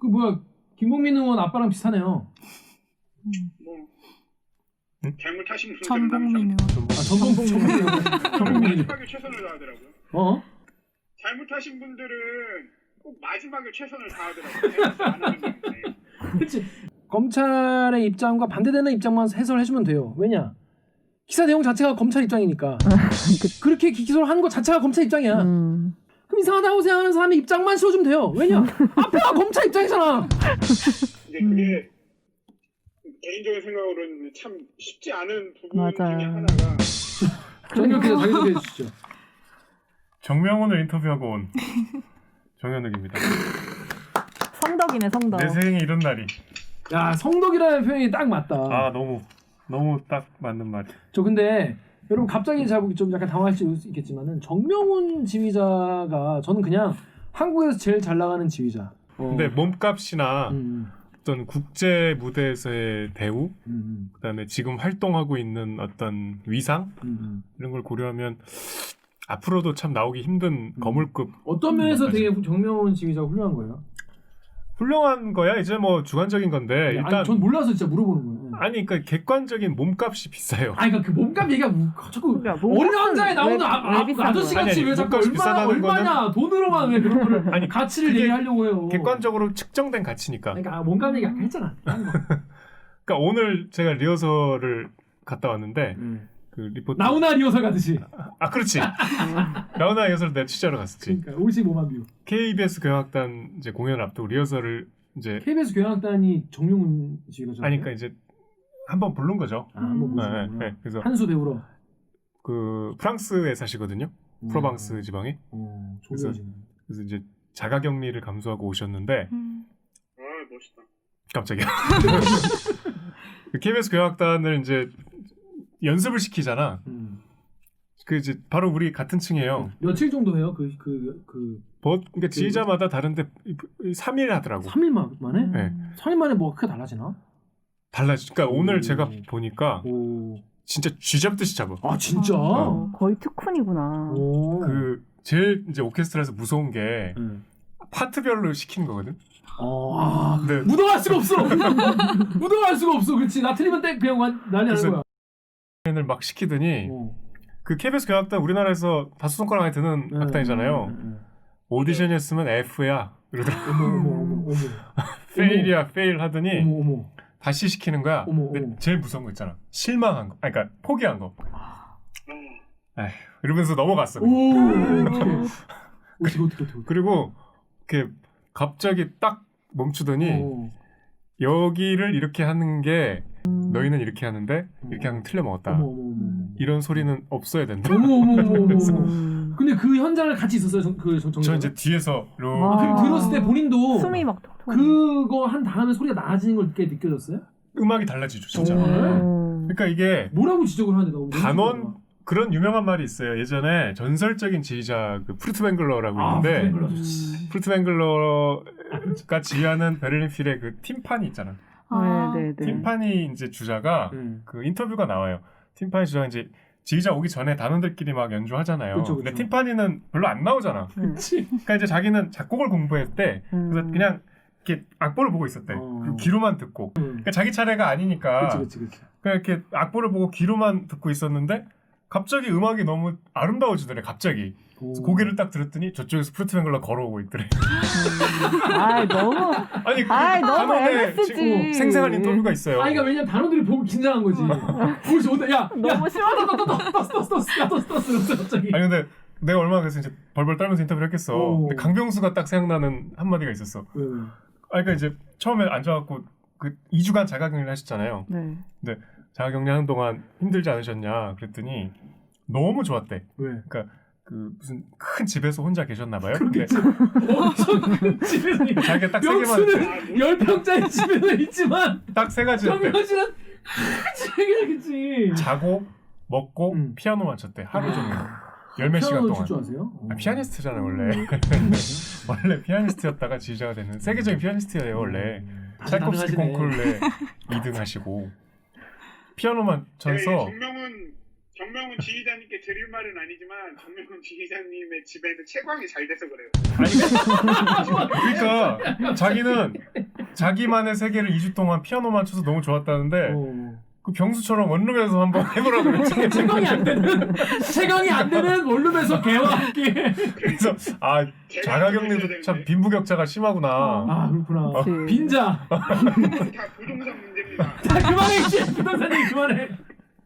그 뭐야 김봉민 의원 아빠랑 비슷하네요. 뭐 잘못하신 분들은 전봉민 의원. 전봉민 마지막에 최선을 다하더라고요. 잘못하신 분들은 꼭 마지막에 최선을 다하더라고요. 그렇지. 검찰의 입장과 반대되는 입장만 해설해주면 돼요. 왜냐? 기사 내용 자체가 검찰 입장이니까. 그렇게 기소를 하는 것 자체가 검찰 입장이야. 그럼 이상하다고 생각하는 사람의 입장만 실어주면 돼요. 왜냐? 앞에가 검찰 입장이잖아. 근데 그게 개인적인 생각으로는 참 쉽지 않은 부분 맞아요. 중에 하나가 정혁 기자 자기 소개해 주시죠. 정명훈을 인터뷰하고 온 정현욱입니다. 성덕이네 성덕. 내 생에 이런 날이. 야 성덕이라는 표현이 딱 맞다. 아 너무 딱 맞는 말이. 저 근데 여러분 갑자기 제가 좀 약간 당황할 수 있겠지만은 정명훈 지휘자가 저는 그냥 한국에서 제일 잘 나가는 지휘자. 근데 몸값이나 어떤 국제 무대에서의 대우, 그다음에 지금 활동하고 있는 어떤 위상 이런 걸 고려하면 앞으로도 참 나오기 힘든 거물급. 어떤 면에서 되게 정명훈 지휘자가 훌륭한 거예요? 훌륭한 거야. 이제 뭐 주관적인 건데 일단 아니, 전 몰라서 진짜 물어보는 거예요. 아니 그러니까 객관적인 몸값이 비싸요. 아니 그러니까 그 몸값 얘기가 자꾸 그러니까 어린 왕자에 나오는 왜 비싼 아저씨 거야? 같이 아니, 왜 자꾸 몸값이 얼마냐 비싸다는 거는 돈으로만 왜 그런 거를 아니, 가치를 그게 얘기하려고 해요. 객관적으로 측정된 가치니까. 그러니까 몸값 얘기 아까 했잖아. 그러니까 오늘 제가 리허설을 갔다 왔는데 그 리포트 나훈아 리허설 가듯이. 그렇지. 나훈아 리허설 내가 취재하러 갔었지. 그러니까 55만 뷰. KBS 교향악단 이제 공연을 앞두고 리허설을 이제 KBS 교향악단이 정용훈 지휘자잖아요. 아니 그러니까 이제 한번 부른 거죠. 한번 네, 보시구나. 네. 그래서 한수 배우러. 그 프랑스에 사시거든요. 프로방스 지방에. 그래서 그래서 이제 자가격리를 감수하고 오셨는데 멋있다. 깜짝이야. 그 KBS 교향악단을 이제 연습을 시키잖아. 그 이제 바로 우리 같은 층이에요. 며칠 정도 해요? 그러니까 지휘자마다 다른데 3일 하더라고. 3일 만에? 네. 3일 만에 뭐 크게 달라지나? 달라지. 그러니까 오늘 제가 보니까 진짜 쥐 잡듯이 잡아. 아 진짜? 거의 특훈이구나. 그 제일 이제 오케스트라에서 무서운 게 파트별로 시키는 거거든. 네. 묻어갈 수가 없어. 묻어갈 수가 없어. 그렇지. 나 틀리면 땡 그냥 난리 나는 거야. 을 막 시키더니 그 KBS 교향악단 우리나라에서 다섯 손가락 안에 드는 악단이잖아요. 오디션이었으면 F야 이러더라고. 페일이야 페일 하더니 다시 시키는 거야. 근데 제일 무서운 거 있잖아. 실망한 거. 그러니까 포기한 거. 에휴, 이러면서 넘어갔어. 어떻게. 그리고 이렇게 갑자기 딱 멈추더니 여기를 이렇게 하는 게 너희는 이렇게 하는데 이렇게 하면 틀려 먹었다. 이런 소리는 없어야 된다. 근데 그 현장을 같이 있었어요. 저 이제 뒤에서 그럼 들었을 때 본인도 숨이 막 그거 한 다음에 소리가 나아지는 걸 느껴졌어요? 음악이 달라지죠, 진짜. 그러니까 이게 뭐라고 지적을 하는데 너무 단원 그런 유명한 말이 있어요. 예전에 전설적인 지휘자 그 프루트 뱅글러라고 있는데 프루트 뱅글러가 지휘하는 베를린 필의 그 팀파니 있잖아. 네. 팀파니 이제 주자가 그 인터뷰가 나와요. 팀파니 주자가 이제 지휘자 오기 전에 단원들끼리 막 연주하잖아요. 그쵸. 근데 팀파니는 별로 안 나오잖아. 그러니까 이제 자기는 작곡을 공부했대. 그래서 그냥 이렇게 악보를 보고 있었대. 그리고 귀로만 듣고. 그러니까 자기 차례가 아니니까. 그치. 그냥 이렇게 악보를 보고 귀로만 듣고 있었는데 갑자기 음악이 너무 아름다워지더래. 갑자기. 그래서 고개를 딱 들었더니 저쪽에서 프루트 뱅글러 걸어오고 있더래. 너무 아니 너무 MSG. 생생한 인터뷰가 있어요. 그러니까 왜냐면 단원들이 보고 긴장한 거지. 보지 못해. 너무 심하게 떴어 갑자기. 아니 근데 내가 얼마나 그래서 이제 벌벌 떨면서 인터뷰를 했겠어. 근데 강병수가 딱 생각나는 한마디가 있었어. 그러니까 이제 처음에 앉아갖고 그 2주간 자가격리를 하셨잖아요. 네. 근데 자가격리하는 동안 힘들지 않으셨냐 그랬더니 너무 좋았대. 왜? 그러니까 그 무슨 큰 집에서 혼자 계셨나 봐요. 근데 엄청 큰 집에서 자기가 딱 세 명수는 개만 10평짜리 집에서 있지만 딱 세 가지였대. 정명수는 큰 집이겠지. 자고 먹고 피아노만 쳤대. 하루 종일. 열몇 시간 동안. 좋아하세요? 피아니스트잖아요 원래. 원래 피아니스트였다가 지휘자가 되는 세계적인 피아니스트예요 원래. 차이콥스키 콩쿠르에 2등 하시고 피아노만 쳐서 정명은 정명훈 지휘자님께 드릴 말은 아니지만 정명훈 지휘자님의 집에는 채광이 잘 돼서 그래요. 그러니까 자기는 자기만의 세계를 2주 동안 피아노만 쳐서 너무 좋았다는데 그 병수처럼 원룸에서 한번 해보라 그랬지. 채광이 안 되는 원룸에서 개와 함께. 그래서 자가격리도 참 빈부격차가 심하구나. 아 그렇구나. 빈자. 다 부동산 문제입니다. 그만해 이제 부동산님 그만해.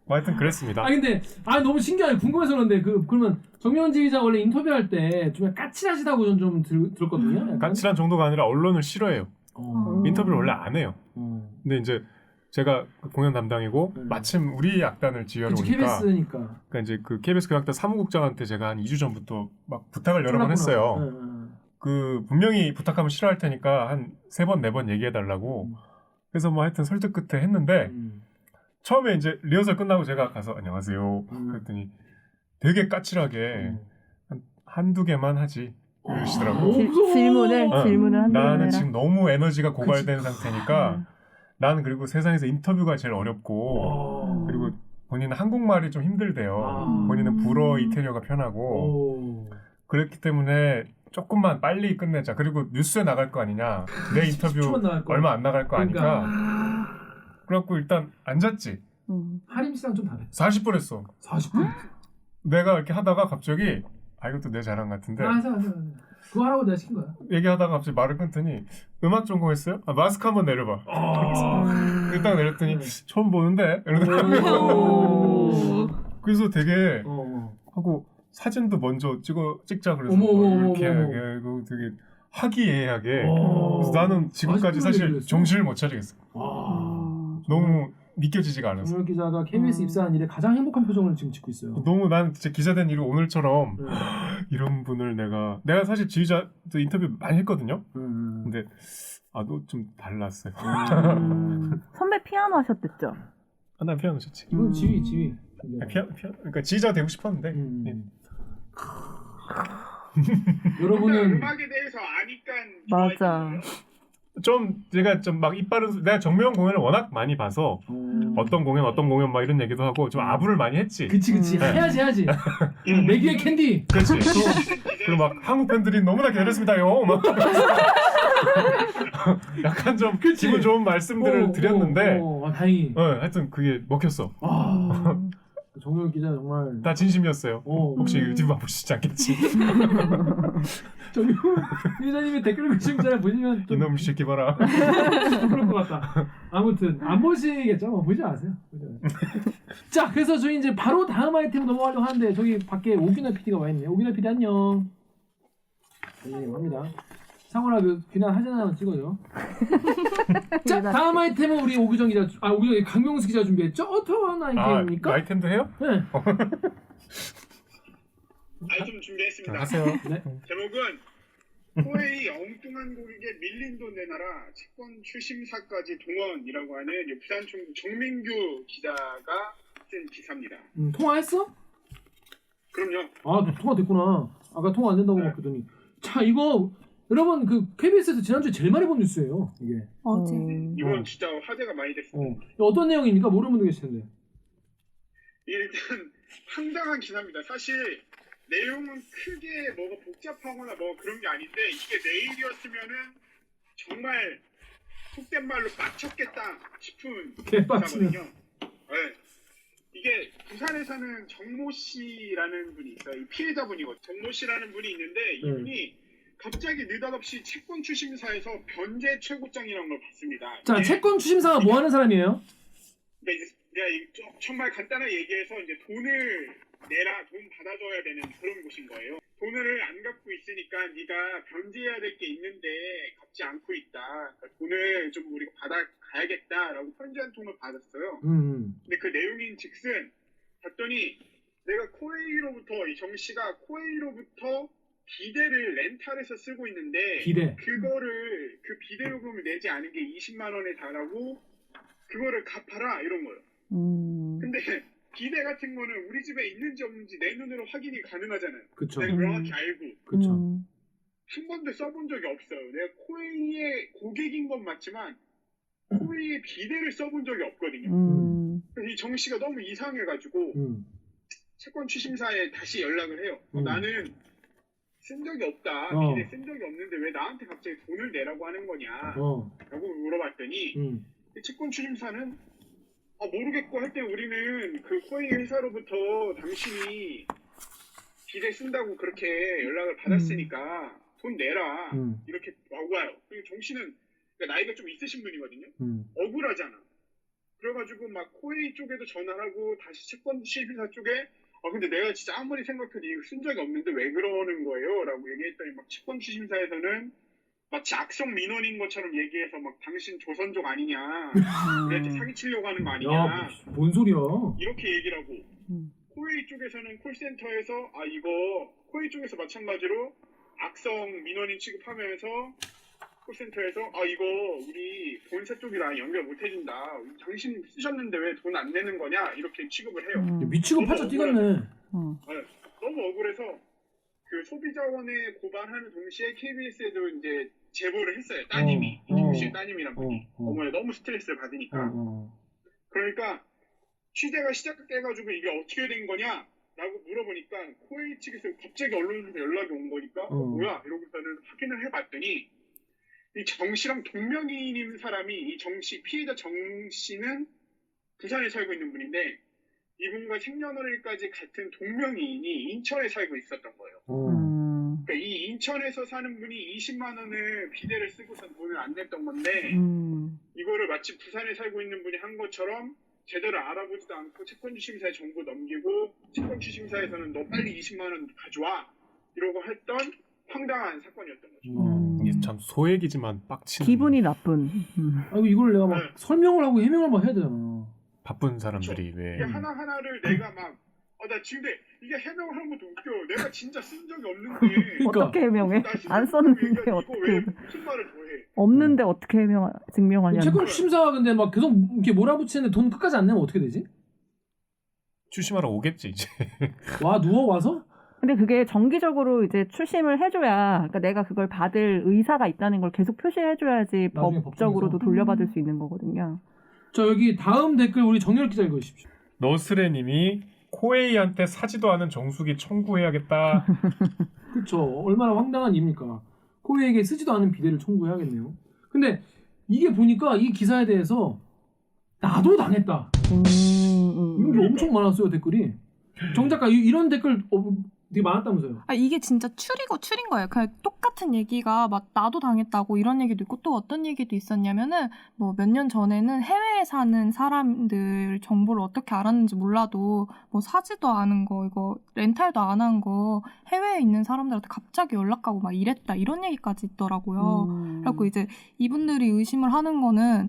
하여튼 그랬습니다. 근데 너무 신기하게 궁금해서 그런데 그러면 정명훈 지휘자 원래 인터뷰할 때 좀 까칠하시다고 좀 들었거든요. 약간? 까칠한 정도가 아니라 언론을 싫어해요. 인터뷰를 원래 안 해요. 근데 이제 제가 공연 담당이고 마침 우리 악단을 지휘하러 오니까 KBS니까. 그러니까 이제 그 KBS 교향악단 사무국장한테 제가 한 2주 전부터 막 부탁을 여러 번 했어요. 그 분명히 부탁하면 싫어할 테니까 한 3번 4번 얘기해 달라고. 그래서 뭐 하여튼 설득 끝에 했는데 처음에 이제 리허설 끝나고 제가 가서 안녕하세요 그랬더니 되게 까칠하게 한두 개만 하지 이러시더라고. 질문을 한두 나는 지금 너무 에너지가 고갈된 상태니까 나는 그리고 세상에서 인터뷰가 제일 어렵고 그리고 본인은 한국말이 좀 힘들대요. 본인은 불어 이태리어가 편하고 그렇기 때문에 조금만 빨리 끝내자. 그리고 뉴스에 나갈 거 아니냐. 내 인터뷰 얼마 안 나갈 거 아니까. 그래갖고 일단 앉았지. 하림 씨랑 좀 다르. 40분 했어. 40분? 내가 이렇게 하다가 갑자기 이것도 내 자랑 같은데. 그거 하라고 내가 시킨 거야. 얘기하다가 갑자기 말을 끊더니 음악 전공했어요? 마스크 한번 내려봐. 일단 내렸더니 처음 보는데 이러더라고. 그래서 되게 하고 사진도 먼저 찍자 그래서 이렇게 하고 되게 화기애애하게. 그래서 나는 지금까지 사실 정신을 못 차리겠어. 너무 믿겨지지가 않았어. 정명 기자가 KBS 입사한 이래 가장 행복한 표정을 지금 짓고 있어요. 너무 난 진짜 기자 된 일이 오늘처럼 이런 분을 내가 사실 지휘자도 인터뷰 많이 했거든요. 근데 너 좀 달랐어요. 선배 피아노 하셨댔죠? 난 피아노 쳤지. 이건 지휘. 피아노 그러니까 지휘자 되고 싶었는데. 여러분은 음악에 대해서 아니까 맞아. 좀 제가 좀 막 이빨은 내가 정명 공연을 워낙 많이 봐서 어떤 공연 막 이런 얘기도 하고 좀 아부를 많이 했지. 그치 해야지. 내귀의 캔디. 그렇지. 그리고 막 한국 팬들이 너무나 기다렸습니다요. 막 약간 좀 기분 좋은 말씀들을 드렸는데. 다행히. 하여튼 그게 먹혔어. 정명 기자 정말 다 진심이었어요. 혹시 유튜브 보시지 않겠지? 정명 기자님의 댓글 글씨 잘 보시면 좀 이놈 새끼 봐라. 그럴 것 같다. 아무튼 안 보시겠죠? 보지 마세요. 자, 그래서 저희 이제 바로 다음 아이템 넘어가려고 하는데 저기 밖에 오균아 PD가 와 있네요. 오균아 PD 안녕. 합니다. 상훈아 그 귀나 사진 하나 찍어줘. 자, 다음 아이템은 우리 오규정 기자, 강명수 기자 준비했죠? 어떤 아이템입니까? 아이템도 해요? 네. 아이템 준비했습니다. 하세요. 네. 제목은 코웨이 엉뚱한 고객에 밀린 돈 내놔라 채권 추심사까지 동원이라고 하는 부산총무 정민규 기자가 쓴 기사입니다. 통화했어? 그럼요. 통화됐구나. 아까 통화 안 된다고 했더니. 자, 이거 여러분 그 KBS에서 지난주에 제일 많이 본 뉴스예요. 이게. 이건 진짜 화제가 많이 됐습니다. 어떤 내용입니까? 모르는 분도 계실 텐데. 일단 황당한 기사입니다. 사실 내용은 크게 뭐가 복잡하거나 뭐 그런 게 아닌데 이게 내일이었으면은 정말 속된 말로 빡쳤겠다 싶은 기사거든요. 네. 이게 부산에 사는 정모 씨라는 분이 있어요. 이 피해자분이거든요. 정모 씨라는 분이 있는데 이분이 갑자기 느닷없이 채권 추심사에서 변제 최고장이라는 걸 받습니다. 자, 채권 추심사가 뭐 하는 사람이에요? 네, 이제 내가 정말 간단하게 얘기해서 이제 돈을 내라, 돈 받아줘야 되는 그런 곳인 거예요. 돈을 안 갚고 있으니까 네가 변제해야 될 게 있는데 갚지 않고 있다. 그러니까 돈을 좀 우리가 받아가야겠다라고 편지 한 통을 받았어요. 근데 그 내용인 즉슨 봤더니 내가 코웨이로부터 이 정 씨가 코웨이로부터 비대를 렌탈해서 쓰고 있는데 그거를 그 비대 요금을 내지 않은 게 20만 원에 달하고 그거를 갚아라 이런 거예요. 근데 비대 같은 거는 우리 집에 있는지 없는지 내 눈으로 확인이 가능하잖아요. 그쵸. 내가 명확히 알고. 그렇죠. 한 번도 써본 적이 없어요. 내가 코웨이의 고객인 건 맞지만 코웨이의 비대를 써본 적이 없거든요. 그래서 이 정 씨가 너무 이상해가지고 채권 추심사에 다시 연락을 해요. 나는 쓴 적이 없다. 비대 쓴 적이 없는데 왜 나한테 갑자기 돈을 내라고 하는 거냐 라고 물어봤더니 채권 추심사는 모르겠고 할 때 우리는 그 코웨이 회사로부터 당신이 비대 쓴다고 그렇게 연락을 받았으니까 돈 내라 이렇게 와요. 그리고 정 씨는 그러니까 나이가 좀 있으신 분이거든요. 억울하잖아. 그래가지고 막 코웨이 쪽에도 전화를 하고 다시 채권 추심사 쪽에 근데 내가 진짜 아무리 생각해도 이거 쓴 적이 없는데 왜 그러는 거예요? 라고 얘기했더니 막 채권 추심사에서는 마치 악성 민원인 것처럼 얘기해서 막 당신 조선족 아니냐, 우리한테 사기치려고 하는 거 아니냐, 야, 뭔 소리야? 이렇게 얘기를 하고 코웨이 쪽에서는 콜센터에서 이거 코웨이 쪽에서 마찬가지로 악성 민원인 취급하면서 콜센터에서 이거 우리 본사 쪽이랑 연결 못 해준다. 당신 쓰셨는데 왜 돈 안 내는 거냐 이렇게 취급을 해요. 미치고 팔자 뛰겠네. 너무 억울해서 그 소비자원에 고발하는 동시에 KBS에도 이제 제보를 했어요. 따님이 이준규 씨의 따님이란 분이 어머니 너무 스트레스를 받으니까. 그러니까 취재가 시작돼가지고 이게 어떻게 된 거냐? 라고 물어보니까 코웨이 측에서 갑자기 언론에서 연락이 온 거니까 뭐야? 이러고서는 확인을 해봤더니 이 정 씨랑 동명이인인 사람이 이 정 씨, 피해자 정 씨는 부산에 살고 있는 분인데 이분과 생년월일까지 같은 동명이인이 인천에 살고 있었던 거예요. 그러니까 이 인천에서 사는 분이 20만 원을 비대를 쓰고서 돈을 안 냈던 건데 이거를 마치 부산에 살고 있는 분이 한 것처럼 제대로 알아보지도 않고 채권추심사에 정보 넘기고 채권추심사에서는 너 빨리 20만 원 가져와 이러고 했던 황당한 사건이었던 거죠. 이게 참 소액이지만 빡치는 기분이 나쁜. 이걸 내가 막 설명을 하고 해명을 막 해야 되잖아. 바쁜 사람들이 그렇죠. 왜 이게 하나하나를 내가 막 나 지금 이게 해명을 하는 것도 웃겨. 내가 진짜 쓴 적이 없는데 그러니까. 어떻게 해명해? 안 썼는데 어떻게 무슨 말을 더 해? 없는데 어떻게 증명하냐는 채권 추심사가 근데 막 계속 이렇게 몰아붙이는데 돈 끝까지 안 내면 어떻게 되지? 추심하러 오겠지 이제. 와 누워 와서? 근데 그게 정기적으로 이제 출심을 해줘야, 그러니까 내가 그걸 받을 의사가 있다는 걸 계속 표시해줘야지 나중에 법적으로도 법정에서? 돌려받을 수 있는 거거든요. 자 여기 다음 댓글 우리 정렬 기자 읽어주십시오. 너스레님이 코웨이한테 사지도 않은 정수기 청구해야겠다. 그렇죠. 얼마나 황당한 일입니까? 코웨이에게 쓰지도 않은 비대를 청구해야겠네요. 근데 이게 보니까 이 기사에 대해서 나도 당했다. 이런 게 엄청 많았어요 댓글이. 정 작가 이런 댓글 되게 많았다면서요? 이게 진짜 추린 거예요. 그냥 똑같은 얘기가 막 나도 당했다고 이런 얘기도 있고 또 어떤 얘기도 있었냐면은 뭐 몇 년 전에는 해외에 사는 사람들 정보를 어떻게 알았는지 몰라도 뭐 사지도 않은 거 이거 렌탈도 안 한 거 해외에 있는 사람들한테 갑자기 연락하고 막 이랬다 이런 얘기까지 있더라고요. 그래갖고 이제 이분들이 의심을 하는 거는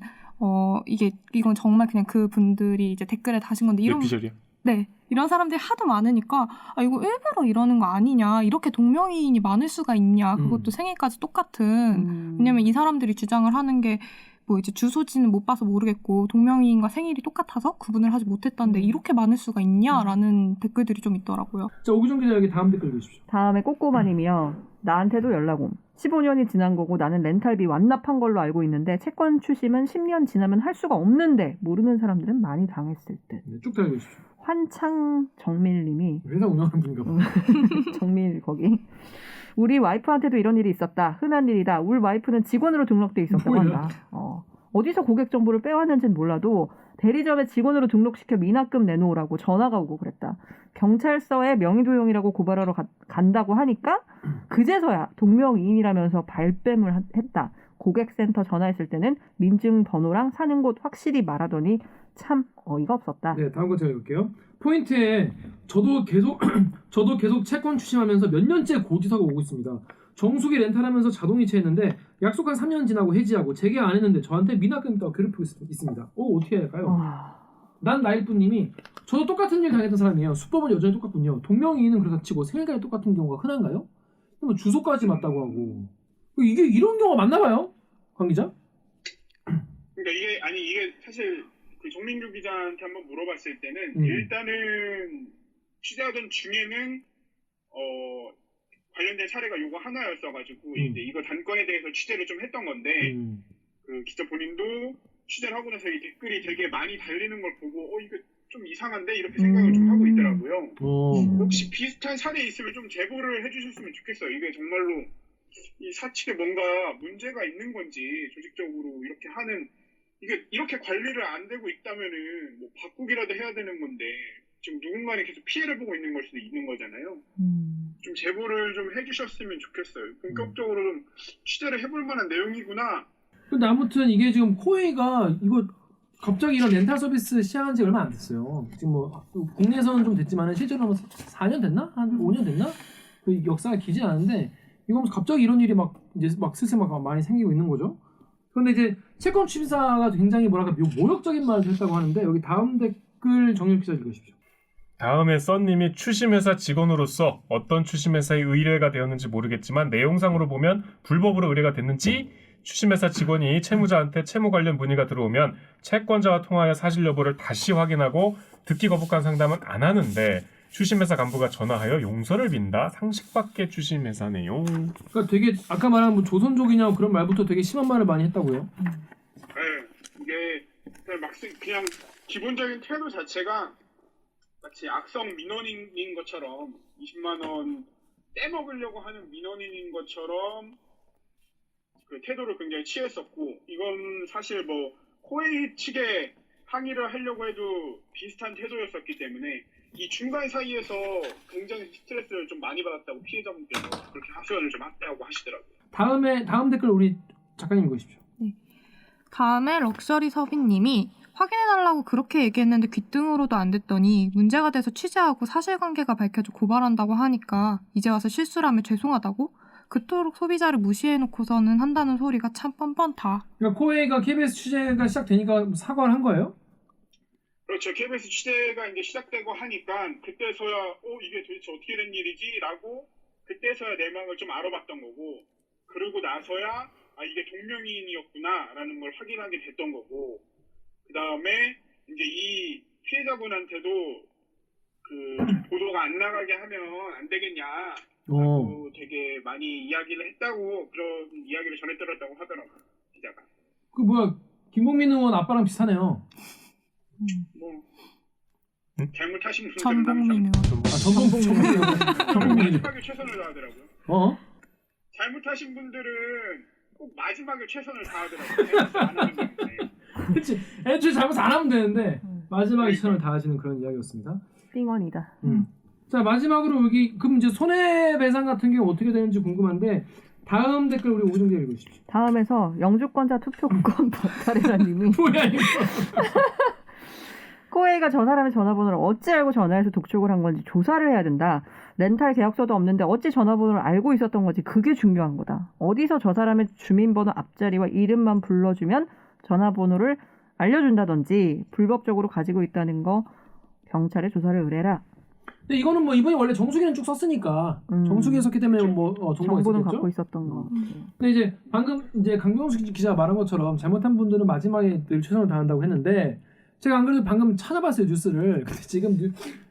이건 정말 그냥 그 분들이 이제 댓글에 다신 건데 이런 뇌피셜이야? 네. 이런 사람들이 하도 많으니까 이거 일부러 이러는 거 아니냐 이렇게 동명이인이 많을 수가 있냐 그것도 생일까지 똑같은 왜냐면 이 사람들이 주장을 하는 게 뭐 이제 주소지는 못 봐서 모르겠고 동명이인과 생일이 똑같아서 구분을 하지 못했다는데 이렇게 많을 수가 있냐라는 댓글들이 좀 있더라고요. 자 오기정 기자 여기 다음 댓글 읽으십시오. 다음에 꼬꼬마님이요. 나한테도 연락 옴. 15년이 지난 거고 나는 렌탈비 완납한 걸로 알고 있는데 채권 추심은 10년 지나면 할 수가 없는데 모르는 사람들은 많이 당했을 듯. 네, 쭉 다 읽으십시오. 환창 정밀님이 회사 운영하는 분인가 봐. 정밀 거기. 우리 와이프한테도 이런 일이 있었다. 흔한 일이다. 우리 와이프는 직원으로 등록돼 있었다고 뭐야? 한다. 어디서 고객 정보를 빼왔는지는 몰라도 대리점에 직원으로 등록시켜 미납금 내놓으라고 전화가 오고 그랬다. 경찰서에 명의도용이라고 고발하러 간다고 하니까 그제서야 동명이인이라면서 발뺌을 했다. 고객센터 전화했을 때는 민증번호랑 사는 곳 확실히 말하더니 참 어이가 없었다. 네, 다음 거 제가 읽을게요. 포인트에 저도 계속 채권 추심하면서 몇 년째 고지서가 오고 있습니다. 정수기 렌탈하면서 자동이체 했는데 약속한 3년 지나고 해지하고 재개 안 했는데 저한테 미납금 있다고 괴롭히고 있습니다. 어떻게 해야 할까요? 난 나일뿐님이 저도 똑같은 일 당했던 사람이에요. 수법은 여전히 똑같군요. 동명이인은 그렇다 치고 생일까지 똑같은 경우가 흔한가요? 뭐 주소까지 맞다고 하고 이게 이런 경우가 맞나 봐요, 관 기자? 그러니까 이게 사실 그 정민규 기자한테 한번 물어봤을 때는 일단은 취재하던 중에는 관련된 사례가 요거 하나였어가지고 이제 이거 단건에 대해서 취재를 좀 했던 건데 그 기자 본인도 취재를 하고 나서 이 댓글이 되게 많이 달리는 걸 보고 이거 좀 이상한데 이렇게 생각을 좀 하고 있더라고요. 어. 혹시 비슷한 사례 있으면 좀 제보를 해주셨으면 좋겠어요. 이게 정말로 이 사측에 뭔가 문제가 있는 건지 조직적으로 이렇게 하는 이게 이렇게 관리를 안 되고 있다면은 뭐 바꾸기라도 해야 되는 건데 지금 누군가는 계속 피해를 보고 있는 걸 수도 있는 거잖아요. 좀 제보를 좀 해주셨으면 좋겠어요. 본격적으로 좀 취재를 해볼 만한 내용이구나. 근데 아무튼 이게 지금 코웨이가 이거 갑자기 이런 렌탈 서비스 시작한 지 얼마 안 됐어요. 지금 뭐 국내에서는 좀 됐지만 실제로 4년 됐나? 한 5년 됐나? 그 역사가 길지 않은데 이거 갑자기 이런 일이 막 이제 막 슬슬 막 많이 생기고 있는 거죠. 그런데 이제 채권 취사가 굉장히 뭐랄까 모욕적인 말을 했다고 하는데 여기 다음 댓글 정렬 기자 읽으십시오. 다음에 썬님이 추심회사 직원으로서 어떤 추심회사의 의뢰가 되었는지 모르겠지만 내용상으로 보면 불법으로 의뢰가 됐는지 추심회사 직원이 채무자한테 채무 관련 문의가 들어오면 채권자와 통하여 사실 여부를 다시 확인하고 듣기 거부감 상담은 안 하는데 추심회사 간부가 전화하여 용서를 빈다. 상식 밖의 추심회사네요. 그러니까 되게 아까 말한 뭐 조선족이냐 그런 말부터 되게 심한 말을 많이 했다고요. 네, 이게 그냥 기본적인 태도 자체가 마치 악성 민원인인 것처럼 20만 원 떼먹으려고 하는 민원인인 것처럼 그 태도를 굉장히 취했었고 이건 사실 뭐 코웨이 측에 항의를 하려고 해도 비슷한 태도였었기 때문에 이 중간 사이에서 굉장히 스트레스를 좀 많이 받았다고 피해자분께서 그렇게 하소연을 좀 했다고 하시더라고요. 다음 댓글 우리 작가님 읽으십시오. 네. 다음에 럭셔리 서빈님이 확인해달라고 그렇게 얘기했는데 귀등으로도 안 됐더니 문제가 돼서 취재하고 사실관계가 밝혀져 고발한다고 하니까 이제 와서 실수라며 죄송하다고? 그토록 소비자를 무시해놓고서는 한다는 소리가 참 뻔뻔다. 그러니까 코웨이가 KBS 취재가 시작되니까 사과를 한 거예요? 그렇죠. KBS 취재가 이제 시작되고 하니까 그때서야 이게 도대체 어떻게 된 일이지? 라고 그때서야 내막을 좀 알아봤던 거고 그러고 나서야 이게 동명이인이었구나 라는 걸 확인하게 됐던 거고 그 다음에 이제 이 피해자분한테도 그 보도가 안 나가게 하면 안 되겠냐 라고 되게 많이 이야기를 했다고 그런 이야기를 전해들었다고 하더라고요. 기자가. 그 뭐야 김봉민 의원 아빠랑 비슷하네요. 뭐 잘못하신 분들은 전봉민 의원. 전봉민 마지막에 최선을 다하더라고요. 잘못하신 분들은 꼭 마지막에 최선을 다하더라고요. 그렇지. 애초에 잘못 안 하면 되는데 마지막에 최선을 다하시는 그런 이야기였습니다. 띵원이다. 자 마지막으로 여기 그럼 이제 손해배상 같은 게 어떻게 되는지 궁금한데 다음 댓글 우리 오정재 읽으십시오. 다음에서 영주권자 투표권 박탈해라님이 뭐야 이거? 코웨이가 저 사람의 전화번호를 어찌 알고 전화해서 독촉을 한 건지 조사를 해야 된다. 렌탈 계약서도 없는데 어찌 전화번호를 알고 있었던 건지 그게 중요한 거다. 어디서 저 사람의 주민번호 앞자리와 이름만 불러주면 전화번호를 알려준다든지 불법적으로 가지고 있다는 거 경찰에 조사를 의뢰해라. 근데 이거는 뭐 이번에 원래 정수기는 쭉 썼으니까 정수기에 썼기 때문에 뭐 정보가 정보는 있었겠죠? 갖고 있었던 거. 근데 이제 방금 이제 강병수 기자가 말한 것처럼 잘못한 분들은 마지막에 늘 최선을 다한다고 했는데 제가 안 그래도 방금 찾아봤어요 뉴스를. 근데 지금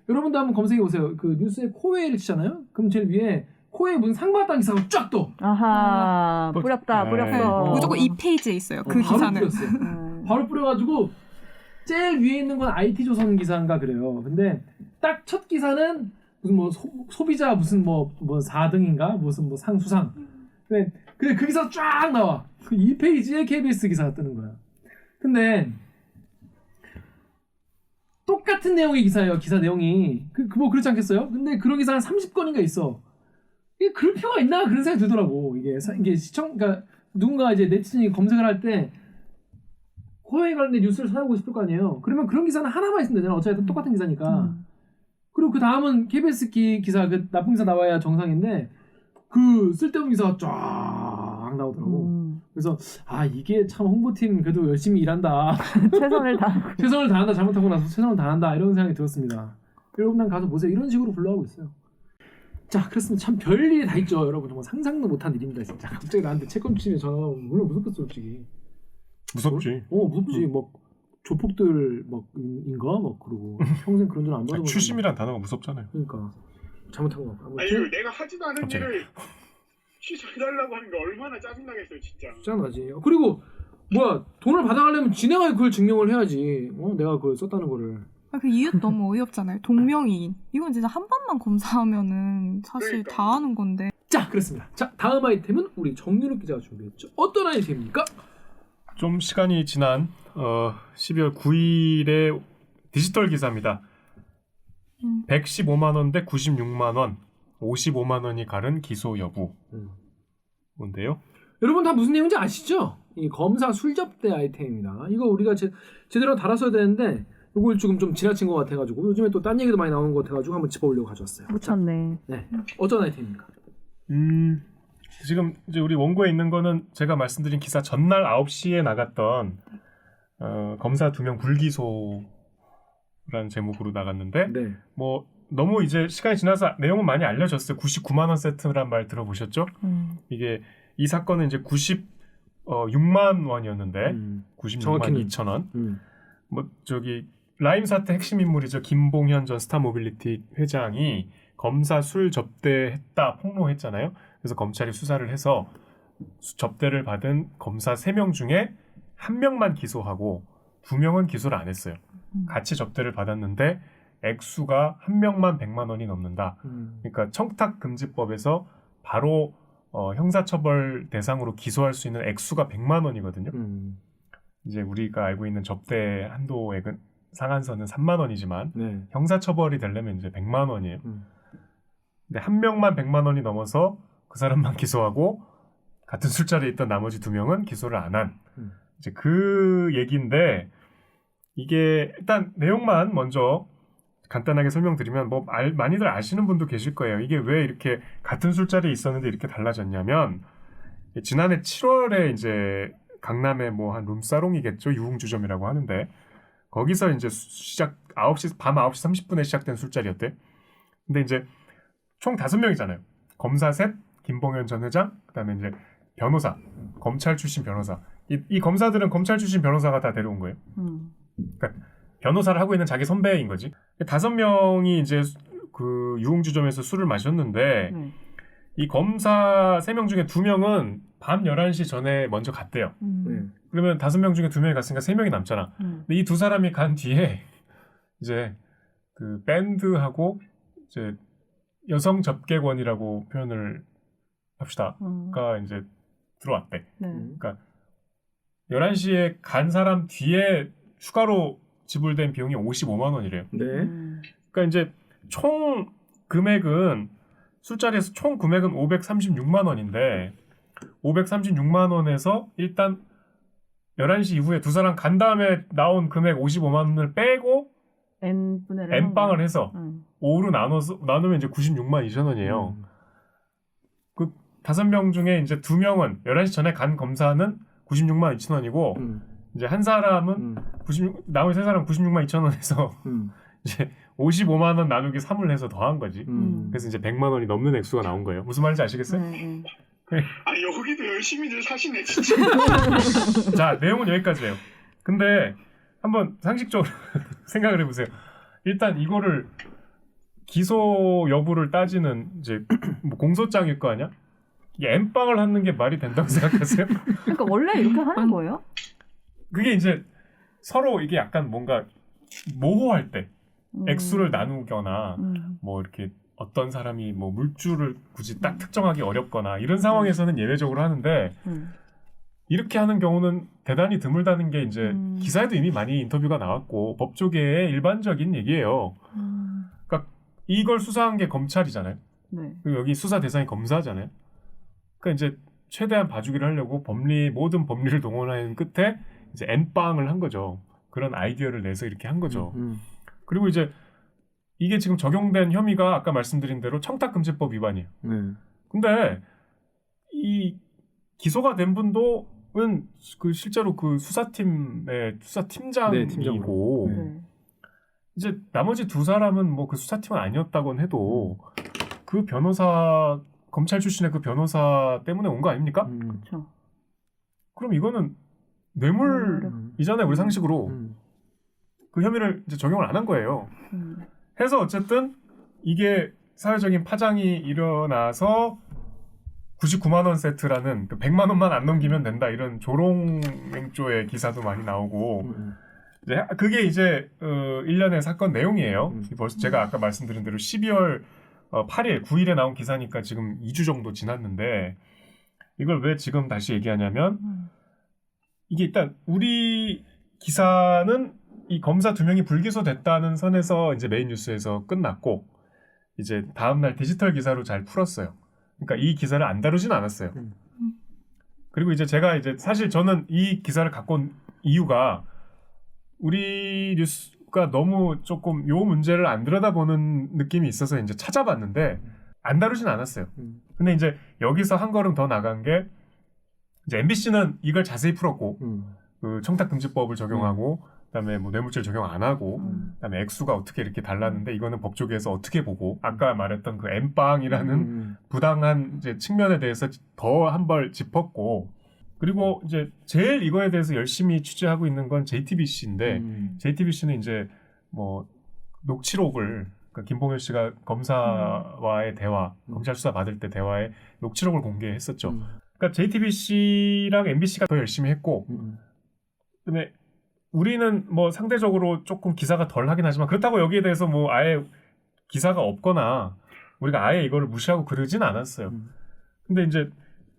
여러분도 한번 검색해 보세요. 그 뉴스에 코웨이를 치잖아요. 그럼 제일 위에 코웨이 무슨 상 받았다는 기사가 쫙 떠. 아하 뿌렸다. 무조건 2페이지에 있어요. 그 바로 기사는. 뿌렸어요. 바로 뿌려가지고 제일 위에 있는 건 IT조선 기사인가 그래요. 근데 딱 첫 기사는 무슨 뭐 소비자 무슨 뭐 4등인가 무슨 뭐 상수상. 근데 그 기사 쫙 나와. 2페이지에 KBS 기사가 뜨는 거야. 근데 똑같은 내용의 기사예요. 기사 내용이 뭐 그렇지 않겠어요? 근데 그런 기사 한 30건인가 있어. 이게 그럴 필요가 있나 그런 생각이 들더라고. 이게 그러니까 누군가 이제 네티즌이 검색을 할 때 코웨이 관련된 뉴스를 찾아보고 싶을 거 아니에요. 그러면 그런 기사는 하나만 있으면 되잖아. 어차피 똑같은 기사니까. 그리고 그 다음은 KBS 기사 그 나쁜 기사 나와야 정상인데 그 쓸데없는 기사가 쫙 나오더라고. 그래서 이게 참 홍보팀 그래도 열심히 일한다. 최선을 다한다. 잘못하고 나서 최선을 다한다. 이런 생각이 들었습니다. 여러분 가서 보세요. 이런 식으로 불러가고 있어요. 자 그렇습니다. 참 별일이 다 있죠. 여러분 정말 상상도 못한 일입니다. 진짜 갑자기 나한테 채권 취임에 전화가 오면 물론 무섭겠어 솔직히. 무섭지. 무섭지. 막 조폭들 인가 그러고 평생 그런 줄 안 받아보고. 추심이란 단어가 무섭잖아요. 그러니까 잘못한 거. 아니 내가 하지도 않은 일을 취소해달라고 하는 게 얼마나 짜증나겠어요 진짜. 짜증나지. 그리고 뭐야 돈을 받아가려면 지네가 그걸 증명을 해야지. 내가 그걸 썼다는 거를. 그 이유 너무 어이없잖아요. 동명이인. 이건 진짜 한 번만 검사하면은 사실 그러니까. 다 아는 건데. 자, 그렇습니다. 자, 다음 아이템은 우리 정윤욱 기자가 준비했죠. 어떤 아이템입니까? 좀 시간이 지난 12월 9일의 디지털 기사입니다. 115만 원 대 96만 원, 55만 원이 가른 기소 여부. 뭔데요? 여러분 다 무슨 내용인지 아시죠? 이 검사 술접대 아이템입니다. 이거 우리가 제대로 달았어야 되는데 이걸 지금 좀 지나친 것 같아가지고 요즘에 또 딴 얘기도 많이 나오는 것 같아가지고 한번 짚어보려고 가져왔어요. 묻혔네. 네, 어떤 아이템입니까? 지금 이제 우리 원고에 있는 거는 제가 말씀드린 기사 전날 9시에 나갔던 검사 2명 불기소라는 제목으로 나갔는데 네. 뭐 너무 이제 시간이 지나서 내용은 많이 알려졌어요. 99만 원 세트란 말 들어보셨죠? 이게 이 사건은 이제 96만 원이었는데 96만 2천 원. 뭐 저기 라임 사태 핵심 인물이죠. 김봉현 전 스타모빌리티 회장이 검사 술 접대했다 폭로했잖아요. 그래서 검찰이 수사를 해서 접대를 받은 검사 3명 중에 1명만 기소하고 2명은 기소를 안 했어요. 같이 접대를 받았는데 액수가 1명만 100만 원이 넘는다. 그러니까 청탁금지법에서 바로 형사처벌 대상으로 기소할 수 있는 액수가 100만 원이거든요. 이제 우리가 알고 있는 접대 한도액은 상한선은 3만 원이지만 네. 형사처벌이 되려면 이제 100만 원이에요. 근데 1명만 100만 원이 넘어서 그 사람만 기소하고 같은 술자리에 있던 나머지 2명은 기소를 안 한. 이제 그 얘기인데 이게 일단 내용만 먼저 간단하게 설명드리면 뭐 많이들 아시는 분도 계실 거예요. 이게 왜 이렇게 같은 술자리에 있었는데 이렇게 달라졌냐면 지난해 7월에 이제 강남의 뭐 한 룸사롱이겠죠. 유흥주점이라고 하는데 거기서 이제 밤 9시 30분에 시작된 술자리였대. 근데 이제 총 5명이잖아요. 검사 셋, 김봉현 전 회장, 그다음에 이제 변호사, 검찰 출신 변호사. 이 검사들은 검찰 출신 변호사가 다 데려온 거예요. 그러니까 변호사를 하고 있는 자기 선배인 거지. 5명이 이제 그 유흥주점에서 술을 마셨는데 이 검사 3명 중에 2명은 밤 11시 전에 먼저 갔대요. 그러면 5명 중에 2명이 갔으니까 3명이 남잖아. 근데 이 2사람이 간 뒤에 이제 그 밴드하고 이제 여성 접객원이라고 표현을 합시다.가 이제 들어왔대. 그러니까 11시에 간 사람 뒤에 추가로 지불된 비용이 55만 원이래요. 네. 그러니까 이제 총 금액은 술자리에서 총 금액은 536만 원인데 536만 원에서 일단 11시 이후에 2사람 간 다음에 나온 금액 55만 원을 빼고 N빵을 해서 5로 나누면 이제 96만 2천 원이에요. 그 5명 중에 이제 2명은 11시 전에 간 검사는 96만 2천 원이고 이제 한 사람은 나머지 3사람은 96만 2천 원에서 이제 55만 원 나누기 3을 해서 더한 거지. 그래서 이제 100만 원이 넘는 액수가 나온 거예요. 무슨 말인지 아시겠어요? 아 여기도 열심히들 사시네 진짜. 자, 내용은 여기까지예요. 근데 한번 상식적으로 생각을 해보세요. 일단 이거를 기소 여부를 따지는 이제 뭐 공소장일 거 아니야? 이게 N빵을 하는 게 말이 된다고 생각하세요? 그러니까 원래 이렇게 하는 거예요? 그게 이제 서로 이게 약간 뭔가 모호할 때 액수를 나누거나 뭐 이렇게 어떤 사람이 뭐 물주를 굳이 딱 특정하기 어렵거나 이런 상황에서는 예외적으로 하는데 이렇게 하는 경우는 대단히 드물다는 게 이제 기사에도 이미 많이 인터뷰가 나왔고 법조계의 일반적인 얘기예요. 그러니까 이걸 수사한 게 검찰이잖아요. 그리고 여기 수사 대상이 검사잖아요. 그러니까 이제 최대한 봐주기를 하려고 모든 법리를 동원하는 끝에 이제 N빵을 한 거죠. 그런 아이디어를 내서 이렇게 한 거죠. 그리고 이제 이게 지금 적용된 혐의가 아까 말씀드린 대로 청탁금지법 위반이에요. 근데 이 기소가 된 분도는 그 실제로 그 수사팀의 수사팀장이고 이제 나머지 2사람은 뭐 그 수사팀은 아니었다곤 해도 그 변호사 검찰 출신의 그 변호사 때문에 온 거 아닙니까? 그렇죠. 그럼 이거는 뇌물이잖아요. 우리 상식으로. 그 혐의를 이제 적용을 안 한 거예요. 해서 어쨌든 이게 사회적인 파장이 일어나서 99만 원 세트라는 그 100만 원만 안 넘기면 된다 이런 조롱맹조의 기사도 많이 나오고 그게 이제 1년의 사건 내용이에요. 벌써 제가 아까 말씀드린 대로 12월 8일, 9일에 나온 기사니까 지금 2주 정도 지났는데 이걸 왜 지금 다시 얘기하냐면 이게 일단 우리 기사는 이 검사 2명이 불기소됐다는 선에서 이제 메인 뉴스에서 끝났고 이제 다음날 디지털 기사로 잘 풀었어요. 그러니까 이 기사를 안 다루진 않았어요. 그리고 이제 제가 이제 사실 저는 이 기사를 갖고 온 이유가 우리 뉴스가 너무 조금 요 문제를 안 들여다보는 느낌이 있어서 이제 찾아봤는데 안 다루진 않았어요. 근데 이제 여기서 한 걸음 더 나간 게 이제 MBC는 이걸 자세히 풀었고 그 청탁금지법을 적용하고 그다음에 뭐 뇌물죄 적용 안 하고 그다음에 액수가 어떻게 이렇게 달랐는데 이거는 법조계에서 어떻게 보고 아까 말했던 그 N빵이라는 부당한 이제 측면에 대해서 더 한 발 짚었고 그리고 이제 제일 이거에 대해서 열심히 취재하고 있는 건 JTBC인데 JTBC는 이제 뭐 녹취록을 그러니까 김봉현 씨가 검사와의 대화, 검찰 수사 받을 때 대화에 녹취록을 공개했었죠. 그러니까 JTBC랑 MBC가 더 열심히 했고 그다음에 우리는 뭐 상대적으로 조금 기사가 덜 하긴 하지만 그렇다고 여기에 대해서 뭐 아예 기사가 없거나 우리가 아예 이거를 무시하고 그러진 않았어요. 근데 이제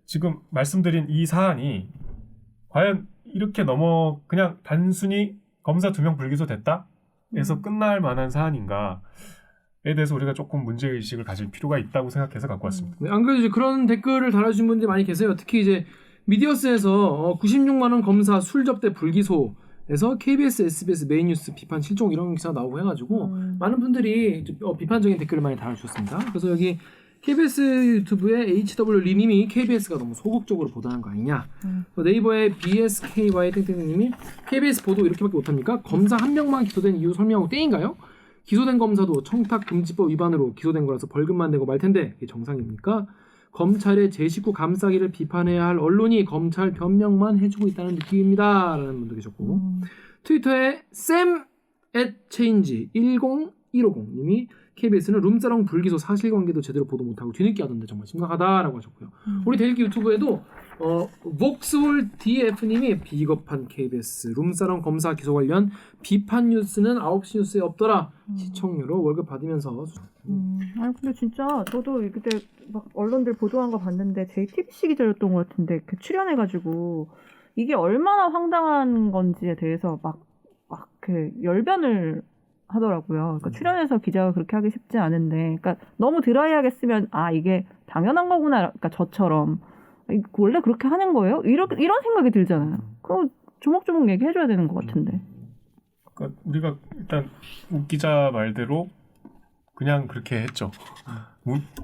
지금 말씀드린 이 사안이 과연 이렇게 그냥 단순히 검사 2명 불기소 됐다? 에서 끝날 만한 사안인가에 대해서 우리가 조금 문제의식을 가질 필요가 있다고 생각해서 갖고 왔습니다. 안 그래도 이제 그런 댓글을 달아주신 분들이 많이 계세요. 특히 이제 미디어스에서 96만 원 검사 술 접대 불기소에서 KBS, SBS 메인 뉴스 비판 실종 이런 기사 나오고 해가지고 많은 분들이 비판적인 댓글을 많이 달아주셨습니다. 그래서 여기 KBS 유튜브에 HW 리님이 KBS가 너무 소극적으로 보도하는 거 아니냐. 네이버의 BSKY 땡땡님이 KBS 보도 이렇게밖에 못합니까? 검사 한 명만 기소된 이유 설명하고 땡인가요? 기소된 검사도 청탁금지법 위반으로 기소된 거라서 벌금만 내고 말 텐데 이게 정상입니까? 검찰의 제 식구 감싸기를 비판해야 할 언론이 검찰 변명만 해주고 있다는 느낌입니다. 라는 분도 계셨고 트위터에 sam@change10150님이 KBS는 룸사롱 불기소 사실관계도 제대로 보도 못하고 뒤늦게 하던데 정말 심각하다라고 하셨고요. 우리 데일기 유튜브에도 옥스홀 DF님이 비겁한 KBS 룸사롱 검사 기소 관련 비판 뉴스는 9시 뉴스에 없더라. 시청료로 월급 받으면서 아니 근데 진짜 저도 그때 막 언론들 보도한 거 봤는데 JTBC 기자였던 것 같은데 그 출연해가지고 이게 얼마나 황당한 건지에 대해서 막 그 열변을 하더라고요. 그러니까 출연해서 기자가 그렇게 하기 쉽지 않은데, 그러니까 너무 드라이하게 쓰면 이게 당연한 거구나. 그러니까 저처럼 원래 그렇게 하는 거예요? 이런 생각이 들잖아요. 그럼 조목조목 얘기해줘야 되는 것 같은데. 그러니까 우리가 일단 우 기자 말대로 그냥 그렇게 했죠.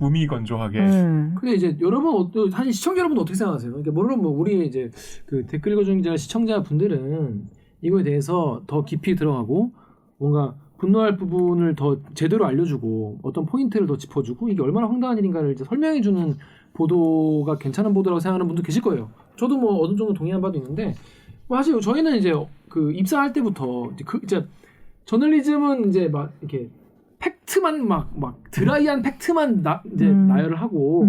무미건조하게. 근데 이제 여러분 사실 시청자 여러분 어떻게 생각하세요? 그러니까 물론 뭐 우리 이제 그 댓글 읽어주는 기자 시청자분들은 이거에 대해서 더 깊이 들어가고 뭔가 분노할 부분을 더 제대로 알려주고 어떤 포인트를 더 짚어주고 이게 얼마나 황당한 일인가를 이제 설명해주는 보도가 괜찮은 보도라고 생각하는 분도 계실 거예요. 저도 뭐 어느 정도 동의한 바도 있는데 뭐 사실 저희는 이제 그 입사할 때부터 이제 저널리즘은 이제 막 이렇게 팩트만 막 드라이한 팩트만 이제 나열을 하고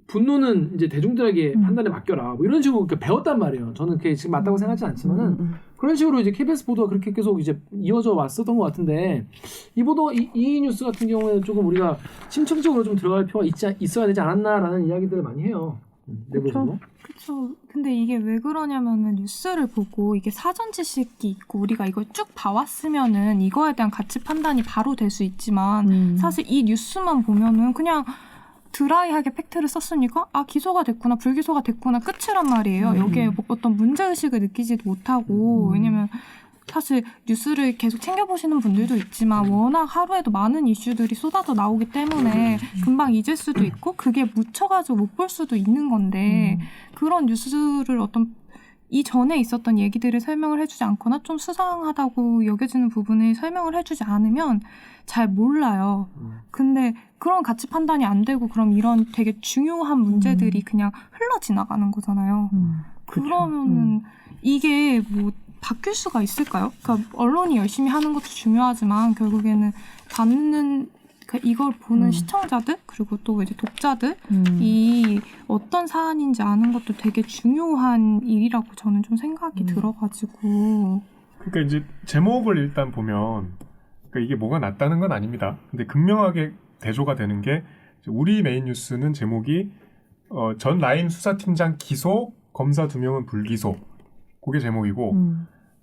분노는 이제 대중들에게 판단에 맡겨라 뭐 이런 식으로 배웠단 말이에요. 저는 그게 지금 맞다고 생각하지 않지만은 그런 식으로 이제 KBS 보도가 그렇게 계속 이제 이어져 왔었던 것 같은데 이 보도 이 뉴스 같은 경우에는 조금 우리가 심층적으로 좀 들어갈 필요가 있어야 되지 않았나라는 이야기들을 많이 해요. 그렇죠. 근데 이게 왜 그러냐면은 뉴스를 보고 이게 사전 지식이 있고 우리가 이걸 쭉 봐왔으면은 이거에 대한 가치 판단이 바로 될 수 있지만 사실 이 뉴스만 보면은 그냥 드라이하게 팩트를 썼으니까 기소가 됐구나 불기소가 됐구나 끝이란 말이에요. 여기에 어떤 문제의식을 느끼지도 못하고 왜냐면 사실 뉴스를 계속 챙겨보시는 분들도 있지만 워낙 하루에도 많은 이슈들이 쏟아져 나오기 때문에 금방 잊을 수도 있고 그게 묻혀가지고 못 볼 수도 있는 건데 그런 뉴스를 어떤 이전에 있었던 얘기들을 설명을 해주지 않거나 좀 수상하다고 여겨지는 부분을 설명을 해주지 않으면 잘 몰라요. 근데 그런 가치 판단이 안 되고 그럼 이런 되게 중요한 문제들이 그냥 흘러 지나가는 거잖아요. 그러면은 이게 뭐 바뀔 수가 있을까요? 그러니까 언론이 열심히 하는 것도 중요하지만 결국에는 이걸 보는 시청자들 그리고 또 이제 독자들이 어떤 사안인지 아는 것도 되게 중요한 일이라고 저는 좀 생각이 들어가지고 그러니까 이제 제목을 일단 보면 그러니까 이게 뭐가 낫다는 건 아닙니다. 근데 극명하게 대조가 되는 게 우리 메인 뉴스는 제목이 전 라임 수사팀장 기소, 검사 2명은 불기소. 그게 제목이고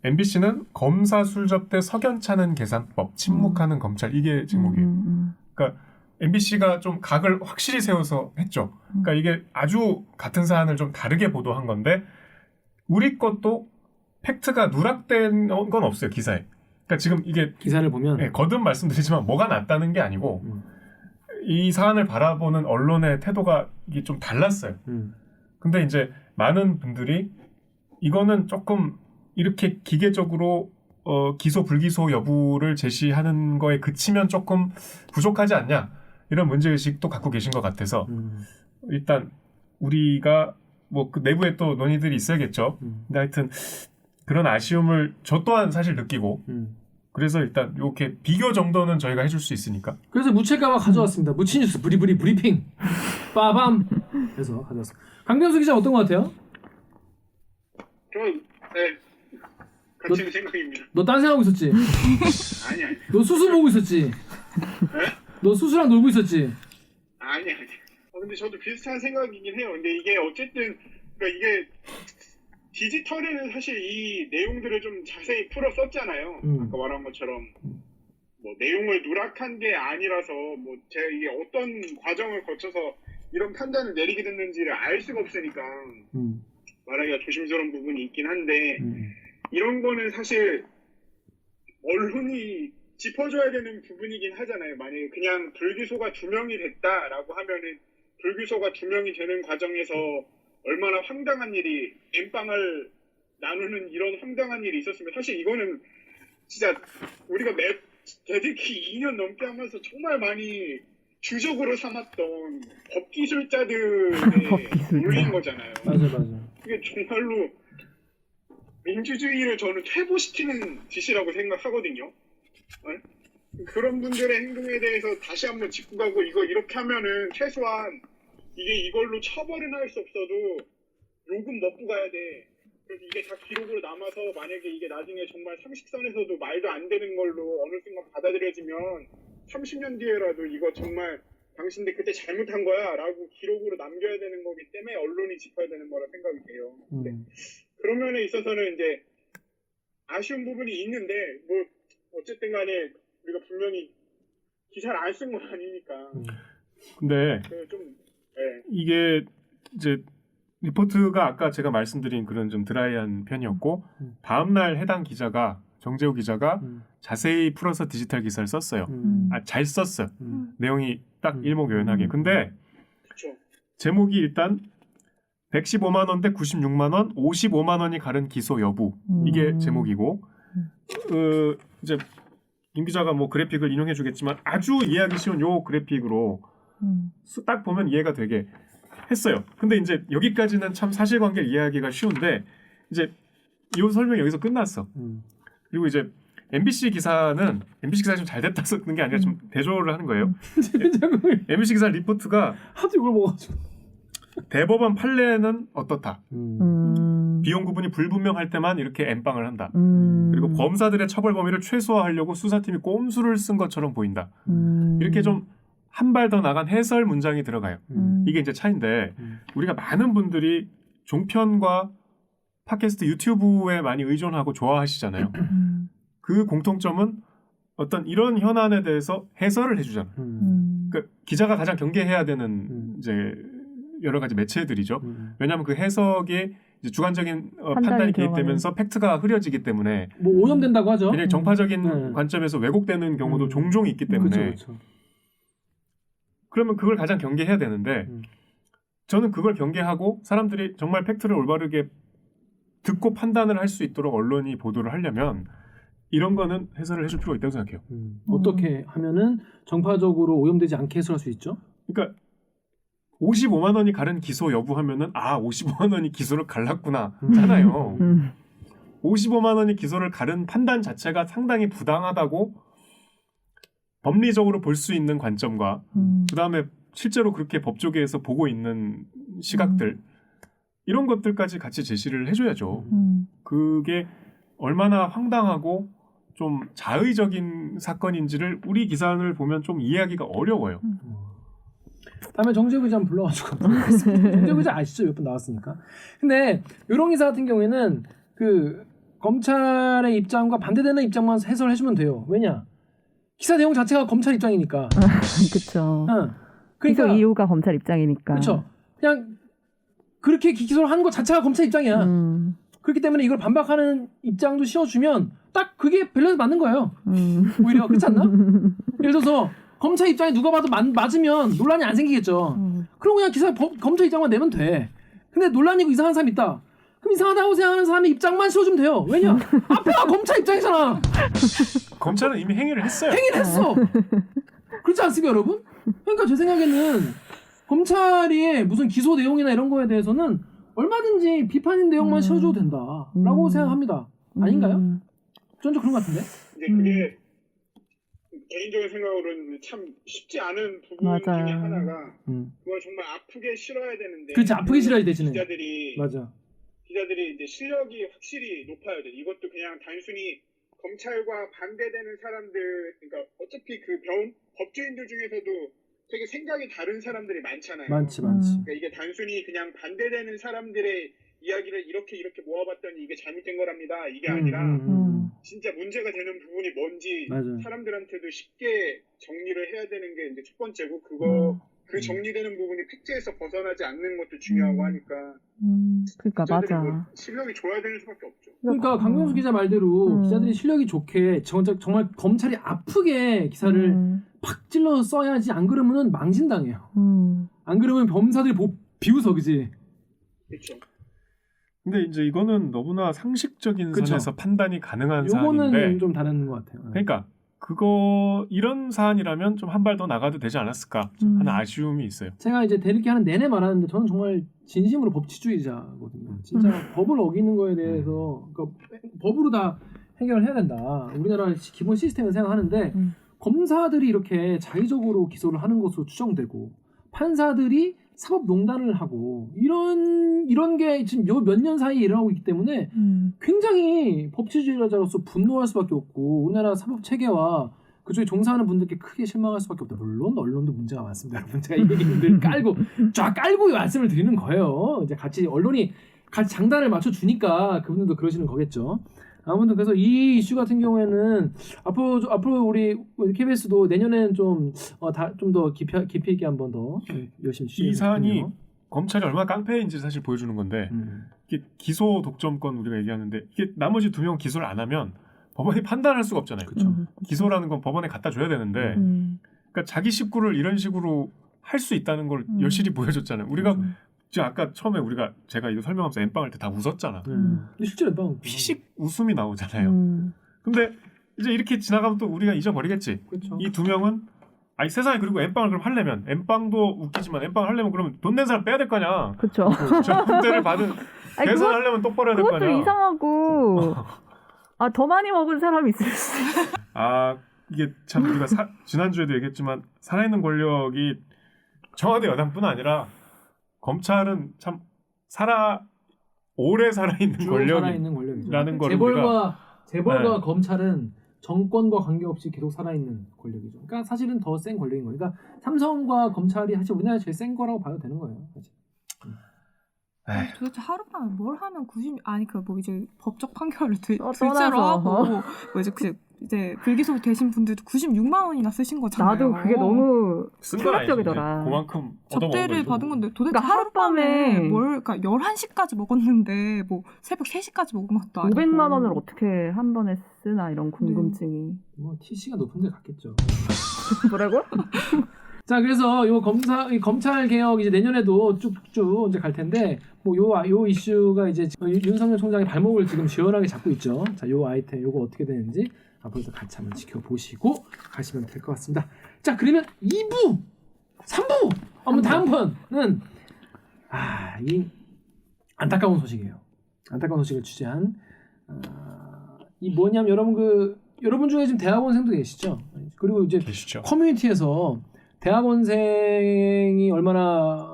MBC는 검사 술접대 석연찮은 계산법, 침묵하는 검찰 이게 제목이에요. 그러니까 MBC가 좀 각을 확실히 세워서 했죠. 그러니까 이게 아주 같은 사안을 좀 다르게 보도한 건데 우리 것도 팩트가 누락된 건 없어요, 기사에. 그러니까 지금 이게 기사를 보면 네, 거듭 말씀드리지만 뭐가 낫다는 게 아니고 이 사안을 바라보는 언론의 태도가 이게 좀 달랐어요. 근데 이제 많은 분들이 이거는 조금 이렇게 기계적으로 기소 불기소 여부를 제시하는 거에 그치면 조금 부족하지 않냐 이런 문제의식도 갖고 계신 것 같아서 일단 우리가 뭐 그 내부에 또 논의들이 있어야겠죠. 근데 하여튼 그런 아쉬움을 저 또한 사실 느끼고 그래서 일단 이렇게 비교 정도는 저희가 해줄 수 있으니까. 그래서 무채가마 가져왔습니다. 무치뉴스 브리브리 브리핑 빠밤 해서 가져왔습니다. 강병수 기자 어떤 것 같아요? 네, 같은 생각입니다. 너 딴 생각하고 있었지? 아니. 너 수수 보고 있었지? 너 수수랑 놀고 있었지? 아니. 근데 저도 비슷한 생각이긴 해요. 근데 이게 어쨌든 그러니까 이게 디지털에는 사실 이 내용들을 좀 자세히 풀어 썼잖아요. 아까 말한 것처럼 뭐 내용을 누락한 게 아니라서 뭐 제가 이게 어떤 과정을 거쳐서 이런 판단을 내리게 됐는지를 알 수가 없으니까 말하기가 조심스러운 부분이 있긴 한데 이런 거는 사실 언론이 짚어줘야 되는 부분이긴 하잖아요. 만약에 그냥 불기소가 2명이 됐다라고 하면은 불기소가 2명이 되는 과정에서 얼마나 황당한 일이 엠빵을 나누는 이런 황당한 일이 있었으면 사실 이거는 진짜 우리가 대들기 2년 넘게 하면서 정말 많이 주적으로 삼았던 법기술자들의 논리인 거잖아요. 맞아. 이게 정말로 민주주의를 저는 퇴보시키는 짓이라고 생각하거든요. 그런 분들의 행동에 대해서 다시 한번 짚고 가고 이거 이렇게 하면은 최소한 이게 이걸로 처벌은 할 수 없어도 욕은 먹고 가야 돼. 그래서 이게 다 기록으로 남아서 만약에 이게 나중에 정말 상식선에서도 말도 안 되는 걸로 어느 순간 받아들여지면 30년 뒤에라도 이거 정말 당신들 그때 잘못한 거야 라고 기록으로 남겨야 되는 거기 때문에 언론이 짚어야 되는 거라 생각이 돼요. 근데 그런 면에 있어서는 이제 아쉬운 부분이 있는데 뭐 어쨌든 간에 우리가 분명히 기사를 안 쓴 건 아니니까. 근데 좀 이게 이제 리포트가 아까 제가 말씀드린 그런 좀 드라이한 편이었고 다음날 해당 기자가 정재호 기자가 자세히 풀어서 디지털 기사를 썼어요. 잘 썼어요. 내용이 딱 일목요연하게. 근데 그쵸. 제목이 일단 115만 원 대 96만 원, 55만 원이 가른 기소 여부 이게 제목이고 이제 임 기자가 뭐 그래픽을 인용해 주겠지만 아주 이해하기 쉬운 요 그래픽으로 딱 보면 이해가 되게 했어요. 근데 이제 여기까지는 참 사실관계를 이해하기가 쉬운데 이제 이 설명이 여기서 끝났어. 그리고 이제 MBC 기사는 좀 잘 됐다 쓰는 게 아니라 좀 대조를 하는 거예요. MBC 기사 리포트가 하도 이걸 먹어가지고 대법원 판례는 어떻다. 비용 구분이 불분명할 때만 이렇게 엠빵을 한다. 그리고 검사들의 처벌 범위를 최소화하려고 수사팀이 꼼수를 쓴 것처럼 보인다. 이렇게 좀 한 발 더 나간 해설 문장이 들어가요. 이게 이제 차이인데 우리가 많은 분들이 종편과 팟캐스트 유튜브에 많이 의존하고 좋아하시잖아요. 그 공통점은 어떤 이런 현안에 대해서 해설을 해주잖아요. 그러니까 기자가 가장 경계해야 되는 이제 여러 가지 매체들이죠. 왜냐하면 그 해석에 이제 주관적인 판단이 개입되면서 팩트가 흐려지기 때문에 뭐 오염된다고 하죠. 굉장히 정파적인 관점에서 왜곡되는 경우도 종종 있기 때문에 그쵸. 그러면 그걸 가장 경계해야 되는데 저는 그걸 경계하고 사람들이 정말 팩트를 올바르게 듣고 판단을 할 수 있도록 언론이 보도를 하려면 이런 거는 해설을 해줄 필요가 있다고 생각해요. 어떻게 하면은 정파적으로 오염되지 않게 해설할 수 있죠? 그러니까 55만 원이 가른 기소 여부 하면은 55만 원이 기소를 갈랐구나 잖아요. 55만 원이 기소를 가른 판단 자체가 상당히 부당하다고 법리적으로 볼 수 있는 관점과 그다음에 실제로 그렇게 법조계에서 보고 있는 시각들 이런 것들까지 같이 제시를 해줘야죠. 그게 얼마나 황당하고 좀 자의적인 사건인지를 우리 기사를 보면 좀 이해하기가 어려워요. 다음에 정재구 기자 한번 불러가지고 정재구 기자 아시죠? 몇 번 나왔으니까. 근데 이런 기사 같은 경우에는 그 검찰의 입장과 반대되는 입장만 해설해주면 돼요. 왜냐? 기사 내용 자체가 검찰 입장이니까. 그렇죠. 그러니까 기소 이유가 검찰 입장이니까. 그렇죠. 그냥 그렇게 기소를 하는 것 자체가 검찰 입장이야. 그렇기 때문에 이걸 반박하는 입장도 씌워주면 딱 그게 밸런스 맞는 거예요. 오히려 그렇지 않나? 예를 들어서 검찰 입장에 누가 봐도 맞으면 논란이 안 생기겠죠. 그럼 그냥 기사 검찰 입장만 내면 돼. 근데 논란이고 이상한 사람 있다. 그럼 이상하다고 생각하는 사람의 입장만 씌워주면 돼요. 왜냐? 앞에가 검찰 입장이잖아. 검찰은 이미 행위를 했어요. 행위를 했어. 그렇지 않습니까, 여러분? 그러니까 제 생각에는 검찰이 무슨 기소 내용이나 이런 거에 대해서는 얼마든지 비판인 내용만 씌워줘도 된다라고 생각합니다. 아닌가요? 전 좀 그런 것 같은데. 근데 그게 개인적인 생각으로는 참 쉽지 않은 부분 맞아요. 중에 하나가 그걸 정말 아프게 실어야 되는데. 그렇지, 아프게 실어야 되지는. 기자들이 이제 실력이 확실히 높아야 돼. 이것도 그냥 단순히 검찰과 반대되는 사람들, 그러니까 어차피 그 법조인들 중에서도 되게 생각이 다른 사람들이 많잖아요. 많지. 그러니까 이게 단순히 그냥 반대되는 사람들의 이야기를 이렇게 모아봤더니 이게 잘못된 거랍니다. 이게 아니라 진짜 문제가 되는 부분이 뭔지 맞아요. 사람들한테도 쉽게 정리를 해야 되는 게 이제 첫 번째고 그 정리되는 부분이 팩트에서 벗어나지 않는 것도 중요하고 하니까. 그러니까 맞아. 뭐 실력이 좋아야 되는 수밖에 없죠. 그러니까 강명수 기자 말대로 기자들이 실력이 좋게 정말 검찰이 아프게 기사를 팍 찔러 써야지. 안 그러면은 망신당해요. 안 그러면 검사들이 비웃어, 그지? 그렇죠. 근데 이제 이거는 너무나 상식적인 그쵸. 선에서 판단이 가능한 요거는 사안인데, 좀 다른 것 같아요. 그러니까 이런 사안이라면 좀 한 발 더 나가도 되지 않았을까 하는 아쉬움이 있어요. 제가 이제 대리기 하는 내내 말하는데 저는 정말 진심으로 법치주의자거든요. 진짜 법을 어기는 거에 대해서 그러니까 법으로 다 해결을 해야 된다. 우리나라 기본 시스템을 생각하는데 검사들이 이렇게 자의적으로 기소를 하는 것으로 추정되고 판사들이 사법농단을 하고 이런 게 지금 몇 년 사이에 일어나고 있기 때문에 굉장히 법치주의자로서 분노할 수밖에 없고 우리나라 사법 체계와 그쪽에 종사하는 분들께 크게 실망할 수밖에 없다. 물론 언론도 문제가 많습니다. 여러분 제가 이 얘기를 늘 깔고 말씀을 드리는 거예요. 이제 언론이 같이 장단을 맞춰 주니까 그분들도 그러시는 거겠죠. 아무튼 그래서 이 이슈 같은 경우에는 앞으로 우리 KBS도 내년에는 좀 더 깊이 있게 한번 더 열심히 이 사안이 검찰이 얼마나 깡패인지 사실 보여주는 건데 이게 기소 독점권 우리가 얘기하는데 이게 나머지 2명 기소를 안 하면 법원이 판단할 수가 없잖아요. 그렇죠. 기소라는 건 법원에 갖다 줘야 되는데 그러니까 자기 식구를 이런 식으로 할 수 있다는 걸 여실히 보여줬잖아요. 우리가 지금 아까 처음에 제가 이거 설명하면서 엠빵 할 때 다 웃었잖아. 근데 실제로 엠빵 피식 웃음이 나오잖아요. 근데 이제 이렇게 지나가면 또 우리가 잊어버리겠지. 그렇죠. 이 2명은 세상에 그리고 엠빵을 그럼 하려면 엠빵도 웃기지만 엠빵 하려면 그러면 돈 낸 사람 빼야 될 거 아니야. 그렇죠. 전문대를 받은 계산하려면 똑바로 해야 될 거 아니야. 그것도 이상하고 더 많이 먹은 사람이 있을 수 있어. 이게 참 우리가 지난주에도 얘기했지만 살아있는 권력이 청와대 여당뿐 아니라 검찰은 참 오래 살아있는 권력이라는 걸 재벌과 검찰은 정권과 관계없이 계속 살아있는 권력이죠. 그러니까 사실은 더 센 권력인 거예요. 그러니까 삼성과 검찰이 사실 우리나라 제일 센 거라고 봐도 되는 거예요. 사실. 도대체 하룻밤에 뭘 하면 이제 법적 판결을 둘째로 떠나서. 하고 이제 불기소 되신 분들도 96만 원이나 쓰신 거잖아요. 나도 그게 너무 쓴 건 아니지. 충격적이더라. 그만큼 접대를 받은 건데 도대체 그러니까 하룻밤에 11시까지 먹었는데 뭐 새벽 3시까지 먹은 것도 아니고 500만 원을 어떻게 한 번에 쓰나 이런 궁금증이. 뭐 TC가 높은 데 갔겠죠. 뭐라고? 자, 그래서 검찰 개혁 이제 내년에도 쭉쭉 이제 갈 텐데 요 이슈가 이제 윤석열 총장의 발목을 지금 시원하게 잡고 있죠. 자, 요 아이템 요거 어떻게 되는지 앞으로도 같이 한번 지켜보시고 가시면 될 것 같습니다. 자, 그러면 2부, 3부, 다음 편은 이 안타까운 소식이에요. 안타까운 소식을 취재한 이 뭐냐면 여러분 중에 지금 대학원생도 계시죠. 그리고 이제 계시죠. 커뮤니티에서 대학원생이 얼마나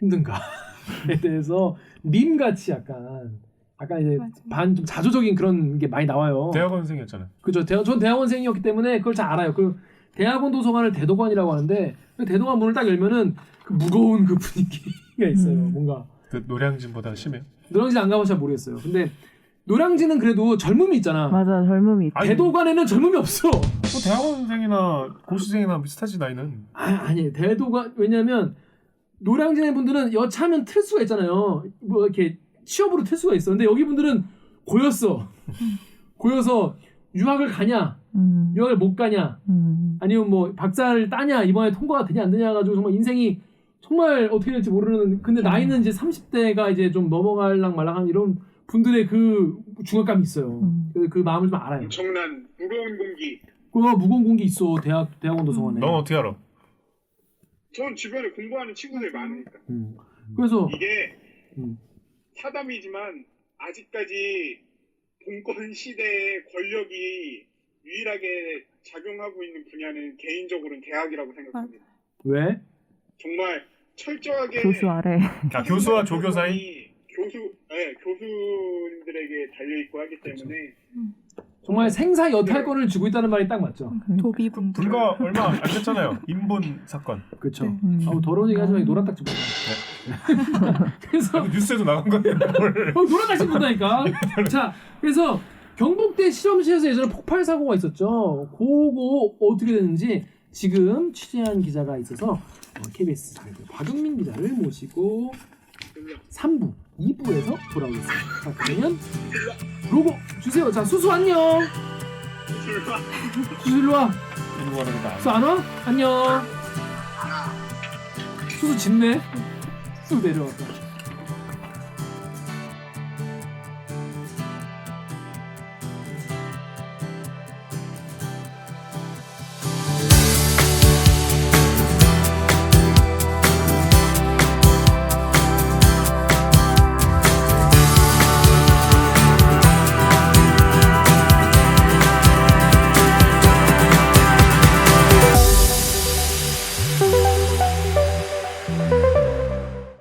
힘든가에 대해서 밈 같이 약간 이제 맞아요. 반 좀 자조적인 그런 게 많이 나와요. 대학원생이었잖아요. 그죠. 전 대학원생이었기 때문에 그걸 잘 알아요. 그 대학원 도서관을 대도관이라고 하는데 그 대도관 문을 딱 열면은 그 무거운 그 분위기가 있어요. 뭔가 그 노량진보다 심해요. 노량진 안 가봐서 잘 모르겠어요. 근데 노량진은 그래도 젊음이 있잖아. 맞아, 젊음이 있다. 아니, 대도관에는 젊음이 없어. 또 대학원생이나 고시생이나 비슷하지 나이는. 아니 대도관 왜냐면 노량진의 분들은 여차하면 틀 수가 있잖아요. 뭐 이렇게 취업으로 틀 수가 있어. 근데 여기 분들은 고였어. 고여서 유학을 가냐, 유학을 못 가냐, 아니면 뭐 박사를 따냐, 이번에 통과가 되냐 안 되냐 가지고 정말 인생이 정말 어떻게 될지 모르는. 근데 나이는 이제 30대가 이제 좀 넘어갈랑 말랑한 이런 분들의 그 중압감이 있어요. 그 마음을 좀 알아요. 엄청난 무거운 공기. 그 무거운 공기 있어 대학원 도서관에. 넌 어떻게 알아? 전 주변에 공부하는 친구들 많으니까. 그래서 이게 사담이지만 아직까지 봉건 시대의 권력이 유일하게 작용하고 있는 분야는 개인적으로는 대학이라고 생각합니다. 왜? 정말 철저하게 교수 아래. 아, 교수와 조교 사이? 교수님들에게 달려있고 하기 때문에 정말 생사 여탈권을 주고 있다는 말이 딱 맞죠. 도비분들. 불과 얼마 안 됐잖아요. 인본 사건. 그렇죠. 네. 더러운 얘기 하지 말고 노란딱지 보자. 그래서 뉴스에도 나간 건데 뭘. 노란딱지 본다니까. 자, 그래서 경북대 실험실에서 예전에 폭발 사고가 있었죠. 그거 어떻게 됐는지 지금 취재한 기자가 있어서 KBS 박용민 기자를 모시고 3부, 2부에서 돌아오겠습니다. 자, 그러면 로고 주세요. 자, 수수 안녕. 수수 일로 와. 수수 안 와? 안녕. 수수 짖네. 수수 내려왔다.